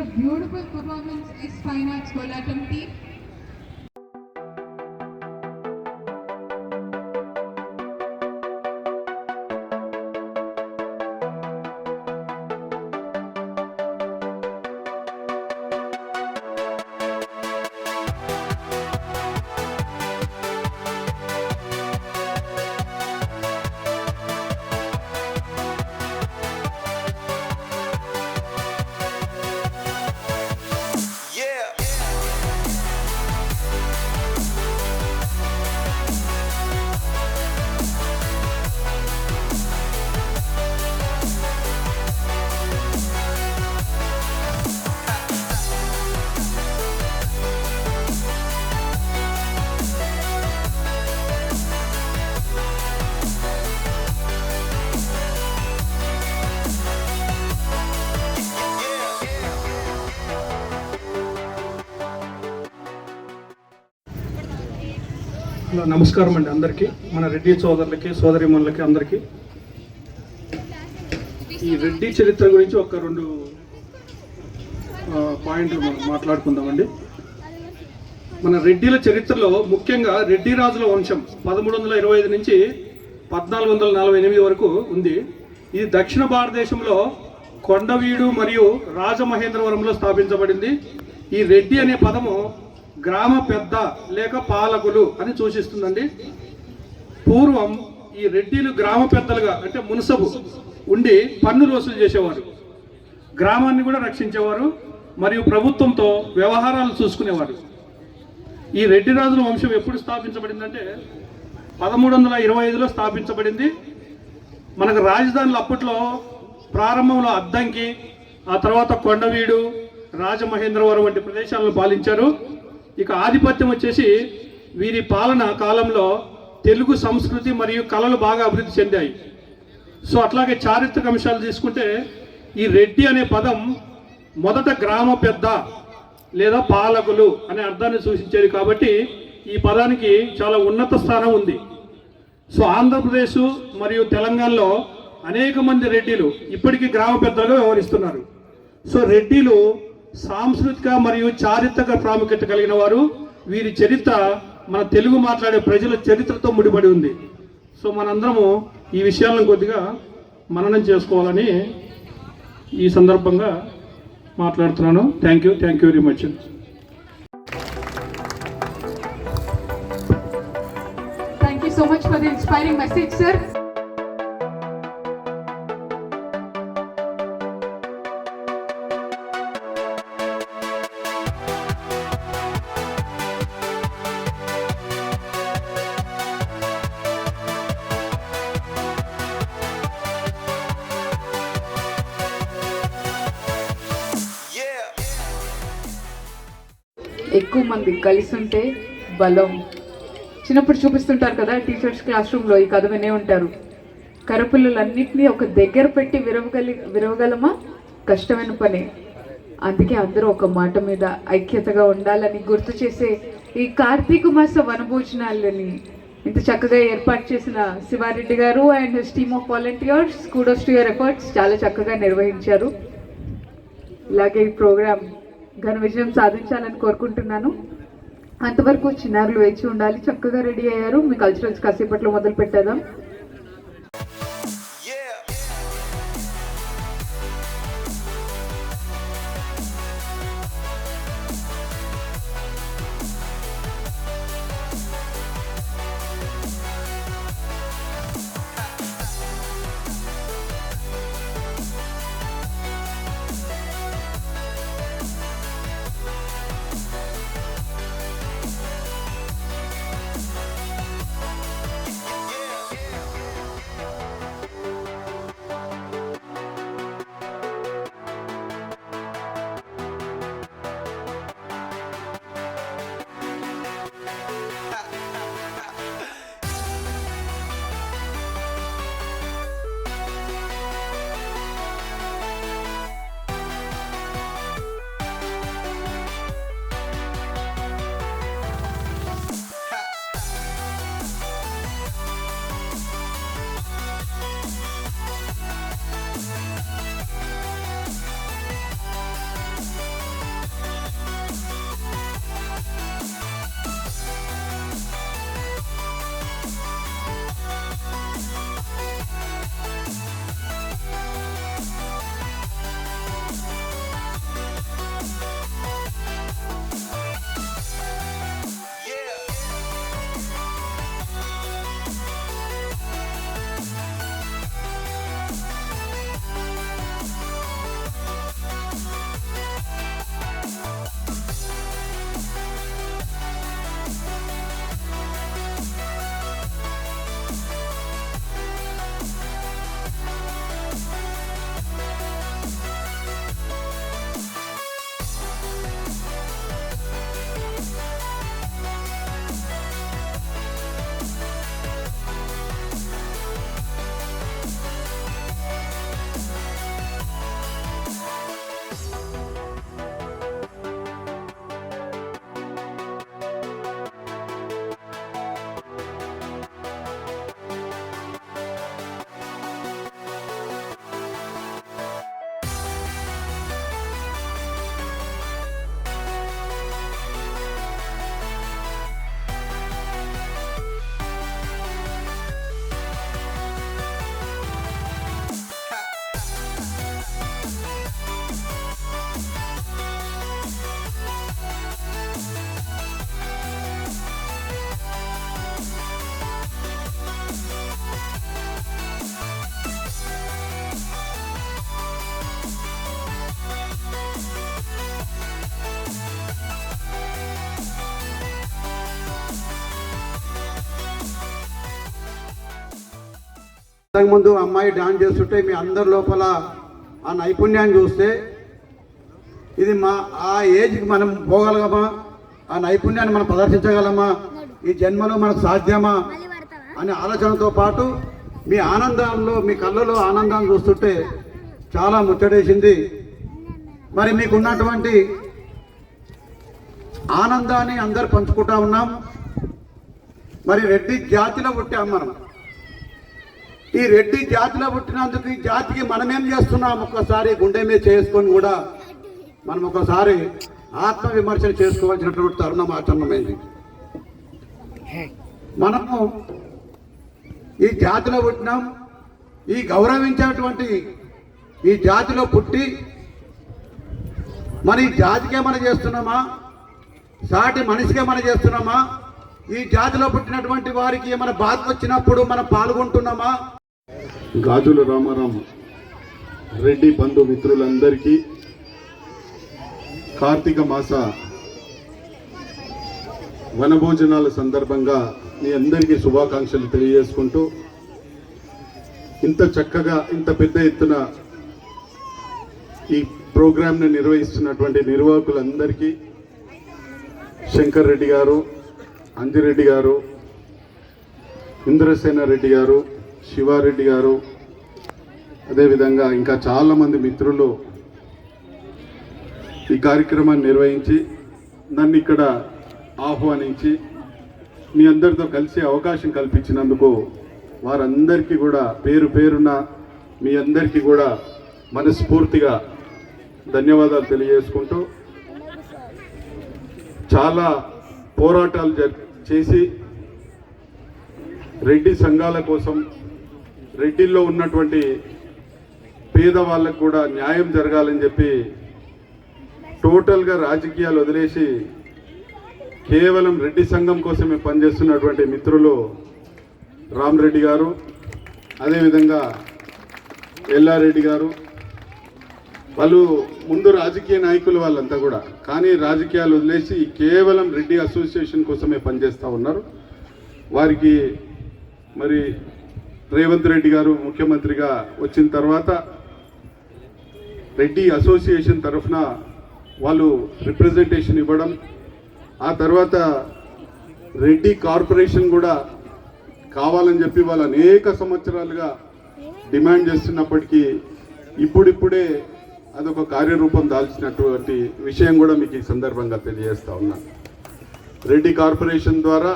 a beautiful performance is Fine Arts Kolatam team. నమస్కారం అండి అందరికీ, మన రెడ్డి సోదరులకి సోదరిమణులకి అందరికీ. ఈ రెడ్డి చరిత్ర గురించి ఒక 2 పాయింట్లు మనం మాట్లాడుకుందామండి. మన రెడ్డిల చరిత్రలో ముఖ్యంగా రెడ్డి రాజుల వంశం 1325 నుంచి 1448 వరకు ఉంది. ఇది దక్షిణ భారతదేశంలో కొండవీడు మరియు రాజమహేంద్రవరంలో స్థాపించబడింది. ఈ రెడ్డి అనే పదము గ్రామ పెద్ద లేక పాలకులు అని సూచిస్తుందండి. పూర్వం ఈ రెడ్డిలు గ్రామ పెద్దలుగా అంటే మున్సబు ఉండి పన్నులు వసూలు చేసేవారు, గ్రామాన్ని కూడా రక్షించేవారు మరియు ప్రభుత్వంతో వ్యవహారాలు చూసుకునేవారు. ఈ రెడ్డి రాజుల వంశం ఎప్పుడు స్థాపించబడిందంటే 1325లో స్థాపించబడింది. మనకు రాజధానులు అప్పట్లో ప్రారంభంలో అద్దంకి, ఆ తర్వాత కొండవీడు, రాజమహేంద్రవరం వంటి ప్రదేశాలను పాలించారు. ఇక ఆధిపత్యం వచ్చేసి వీరి పాలన కాలంలో తెలుగు సంస్కృతి మరియు కళలు బాగా అభివృద్ధి చెందాయి. సో అట్లాగే చారిత్రక అంశాలు తీసుకుంటే ఈ రెడ్డి అనే పదం మొదట గ్రామ పెద్ద లేదా పాలకులు అనే అర్థాన్ని సూచించేది కాబట్టి ఈ పదానికి చాలా ఉన్నత స్థానం ఉంది. సో ఆంధ్రప్రదేశ్ మరియు తెలంగాణలో అనేక మంది రెడ్డిలు ఇప్పటికీ గ్రామ పెద్దలుగా వ్యవహరిస్తున్నారు. సో రెడ్డిలు సాంస్కృతిక మరియు చారిత్రక ప్రాముఖ్యత కలిగిన వారు. వీరి చరిత్ర మన తెలుగు మాట్లాడే ప్రజల చరిత్రతో ముడిపడి ఉంది. సో మనందరము ఈ విషయాలను కొద్దిగా మననం చేసుకోవాలని ఈ సందర్భంగా మాట్లాడుతున్నాను. Thank you very much. Thank you so much for the inspiring message, sir. ఎక్కువ మంది కలిసి ఉంటే బలం. చిన్నప్పుడు చూపిస్తుంటారు కదా టీచర్స్ క్లాస్ రూమ్లో, ఈ కథ వినే ఉంటారు. కరపుల్లలన్నింటినీ ఒక దగ్గర పెట్టి విరవగలమా? కష్టమైన పని. అందుకే అందరూ ఒక మాట మీద ఐక్యతగా ఉండాలని గుర్తు చేసే ఈ కార్తీక మాస వనభోజనాలని ఇంత చక్కగా ఏర్పాటు చేసిన శివారెడ్డి గారు and his team of volunteers, kudos to your efforts. చాలా చక్కగా నిర్వహించారు. ఇలాగే ఈ ప్రోగ్రామ్ ఘన విజయం సాధించాలని కోరుకుంటున్నాను. అంతవరకు చిన్నారులు వేచి ఉండాలి. చక్కగా రెడీ అయ్యారు. మీ కల్చరల్స్ కాసేపట్లో మొదలు పెట్టేద్దాం. ఇంతకుముందు అమ్మాయి డాన్స్ చేస్తుంటే మీ అందరి లోపల ఆ నైపుణ్యాన్ని చూస్తే ఇది ఆ ఏజ్కి మనం పోగలగమా, ఆ నైపుణ్యాన్ని మనం ప్రదర్శించగలమా, ఈ జన్మలో మనకు సాధ్యమా అనే ఆలోచనతో పాటు మీ ఆనందంలో, మీ కళ్ళలో ఆనందాన్ని చూస్తుంటే చాలా ముచ్చటేసింది. మరి మీకున్నటువంటి ఆనందాన్ని అందరు పంచుకుంటా ఉన్నాం. మరి రెడ్డి జాతిలో పుట్టాం మనం. ఈ రెడ్డి జాతిలో పుట్టినందుకు ఈ జాతికి మనమేం చేస్తున్నాం ఒక్కసారి గుండె మీద చేసుకొని కూడా మనం ఒకసారి ఆత్మవిమర్శన చేసుకోవాల్సినటువంటి తరుణం ఆచరణమైంది. మనము ఈ జాతిలో పుట్టినాం, ఈ గౌరవించేటువంటి ఈ జాతిలో పుట్టి మన ఈ జాతికే మనం చేస్తున్నామా, సాటి మనిషికే మనం చేస్తున్నామా, ఈ జాతిలో పుట్టినటువంటి వారికి మన బాధ వచ్చినప్పుడు మనం పాల్గొంటున్నామా? గాజుల రామారాం రెడ్డి బంధు మిత్రులందరికీ కార్తీక మాస వనభోజనాల సందర్భంగా మీ అందరికీ శుభాకాంక్షలు తెలియజేసుకుంటూ, ఇంత చక్కగా ఇంత పెద్ద ఎత్తున ఈ ప్రోగ్రాంని నిర్వహిస్తున్నటువంటి నిర్వాహకులందరికీ, శంకర్ రెడ్డి గారు, అంజిరెడ్డి గారు, ఇంద్రసేన రెడ్డి గారు, శివారెడ్డి గారు, అదేవిధంగా ఇంకా చాలామంది మిత్రులు ఈ కార్యక్రమాన్ని నిర్వహించి నన్ను ఇక్కడ ఆహ్వానించి మీ అందరితో కలిసే అవకాశం కల్పించినందుకు వారందరికీ కూడా పేరు పేరున మీ అందరికీ కూడా మనస్ఫూర్తిగా ధన్యవాదాలు తెలియజేసుకుంటూ, చాలా పోరాటాలు చేసి రెడ్డి సంఘాల కోసం, రెడ్డిల్లో ఉన్నటువంటి పేదవాళ్ళకు కూడా న్యాయం జరగాలని చెప్పి టోటల్గా రాజకీయాలు వదిలేసి కేవలం రెడ్డి సంఘం కోసమే పనిచేస్తున్నటువంటి మిత్రులు రామరెడ్డి గారు, అదేవిధంగా ఎల్లారెడ్డి గారు, వాళ్ళు ముందు రాజకీయ నాయకులు వాళ్ళంతా కూడా, కానీ రాజకీయాలు వదిలేసి కేవలం రెడ్డి అసోసియేషన్ కోసమే పనిచేస్తూ ఉన్నారు. వారికి మరి రేవంత్ రెడ్డి గారు ముఖ్యమంత్రిగా వచ్చిన తర్వాత రెడ్డి అసోసియేషన్ తరఫున వాళ్ళు రిప్రజెంటేషన్ ఇవ్వడం, ఆ తర్వాత రెడ్డి కార్పొరేషన్ కూడా కావాలని చెప్పి వాళ్ళు అనేక సంవత్సరాలుగా డిమాండ్ చేస్తున్నప్పటికీ ఇప్పుడిప్పుడే అదొక కార్యరూపం దాల్చినటువంటి విషయం కూడా మీకు ఈ సందర్భంగా తెలియజేస్తా ఉన్నాను. రెడ్డి కార్పొరేషన్ ద్వారా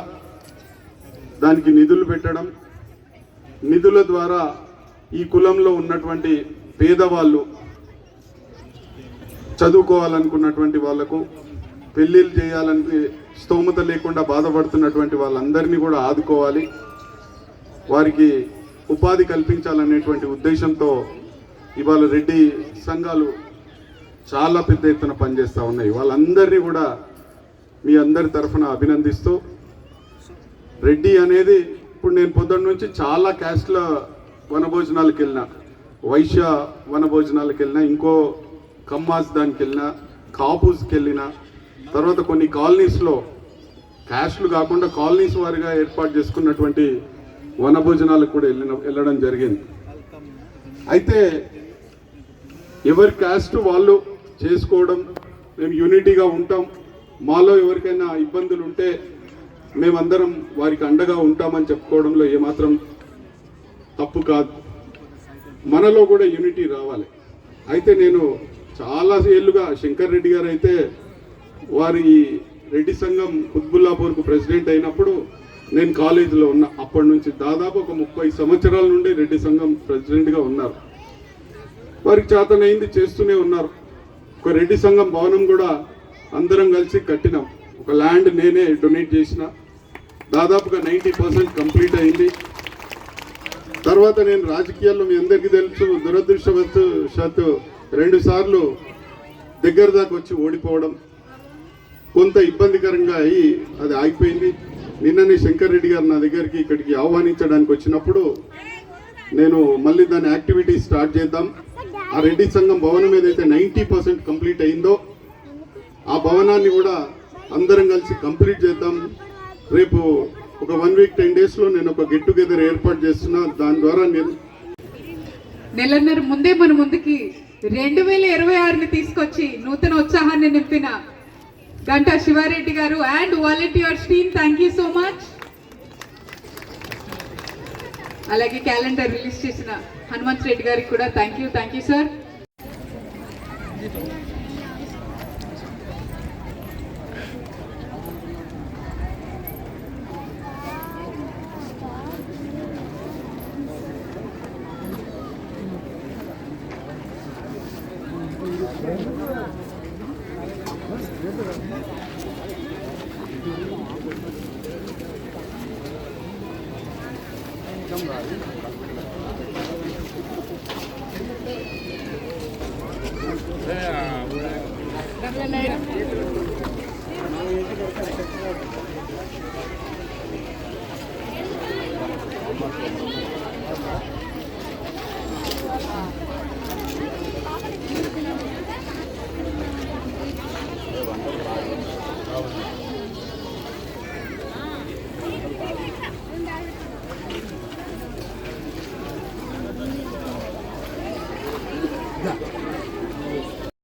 దానికి నిధులు పెట్టడం, నిధుల ద్వారా ఈ కులంలో ఉన్నటువంటి పేదవాళ్ళు, చదువుకోవాలనుకున్నటువంటి వాళ్లకు, పెళ్ళిళ్ళు చేయాలని స్తోమత లేకుండా బాధపడుతున్నటువంటి వాళ్ళందరినీ కూడా ఆదుకోవాలి, వారికి ఉపాధి కల్పించాలనేటువంటి ఉద్దేశంతో ఇవాళ రెడ్డి సంఘాలు చాలా పెద్ద ఎత్తున పనిచేస్తూ ఉన్నాయి. వాళ్ళందరినీ కూడా మీ అందరి తరఫున అభినందిస్తూ, రెడ్డి అనేది ఇప్పుడు నేను పొద్దున్న నుంచి చాలా క్యాస్ట్ల వనభోజనాలకు వెళ్ళిన, వైశ్య వనభోజనాలకు వెళ్ళిన, ఇంకో కమ్మాస్ దానికి వెళ్ళిన, కాపుస్కి వెళ్ళిన, తర్వాత కొన్ని కాలనీస్లో క్యాస్ట్లు కాకుండా కాలనీస్ వారిగా ఏర్పాటు చేసుకున్నటువంటి వనభోజనాలకు కూడా వెళ్ళడం జరిగింది. అయితే ఎవరి క్యాస్ట్ వాళ్ళు చేసుకోవడం, మేము యూనిటీగా ఉంటాం, మాలో ఎవరికైనా ఇబ్బందులు ఉంటే మేమందరం వారికి అండగా ఉంటామని చెప్పుకోవడంలో ఏమాత్రం తప్పు కాదు. మనలో కూడా యూనిటీ రావాలి. అయితే నేను చాలా ఏళ్ళుగా శంకర్ రెడ్డి గారు అయితే వారి రెడ్డి సంఘం కుత్బుల్లాపూర్కు ప్రెసిడెంట్ అయినప్పుడు నేను కాలేజీలో ఉన్నా. అప్పటి నుంచి దాదాపు ఒక 30 సంవత్సరాల నుండి రెడ్డి సంఘం ప్రెసిడెంట్గా ఉన్నారు. వారికి చేతనైంది చేస్తూనే ఉన్నారు. ఒక రెడ్డి సంఘం భవనం కూడా అందరం కలిసి కట్టినాం. ఒక ల్యాండ్ నేనే డొనేట్ చేసిన, దాదాపుగా 90% కంప్లీట్ అయింది. తర్వాత నేను రాజకీయాల్లో మీ అందరికీ తెలుసు, దురదృష్టవశాత్తు 2 సార్లు దగ్గర దాకా వచ్చి ఓడిపోవడం కొంత ఇబ్బందికరంగా అయ్యి అది ఆగిపోయింది. నిన్ననే శంకర్ రెడ్డి గారు నా దగ్గరికి ఇక్కడికి ఆహ్వానించడానికి వచ్చినప్పుడు నేను మళ్ళీ దాని యాక్టివిటీ స్టార్ట్ చేద్దాం, ఆ రెడ్డి సంఘం భవనం ఏదైతే 90% కంప్లీట్ అయిందో ఆ భవనాన్ని కూడా అందరం కలిసి కంప్లీట్ చేద్దాం. రేపు ఒక 1 వీక్ 10 డేస్లో నేను ఒక గెట్ టుగెదర్ ఏర్పాటు చేస్తున్నా. దాని ద్వారా నెలన్నర ముందే మన ముందుకి 2026ని తీసుకొచ్చి నూతన ఉత్సాహాన్ని నింపిన గంటా శివారెడ్డి గారు and volunteers team, thank you so much. అలాగే క్యాలెండర్ రిలీజ్ చేసిన హనుమంత్ రెడ్డి గారికి కూడా థ్యాంక్ యూ సార్.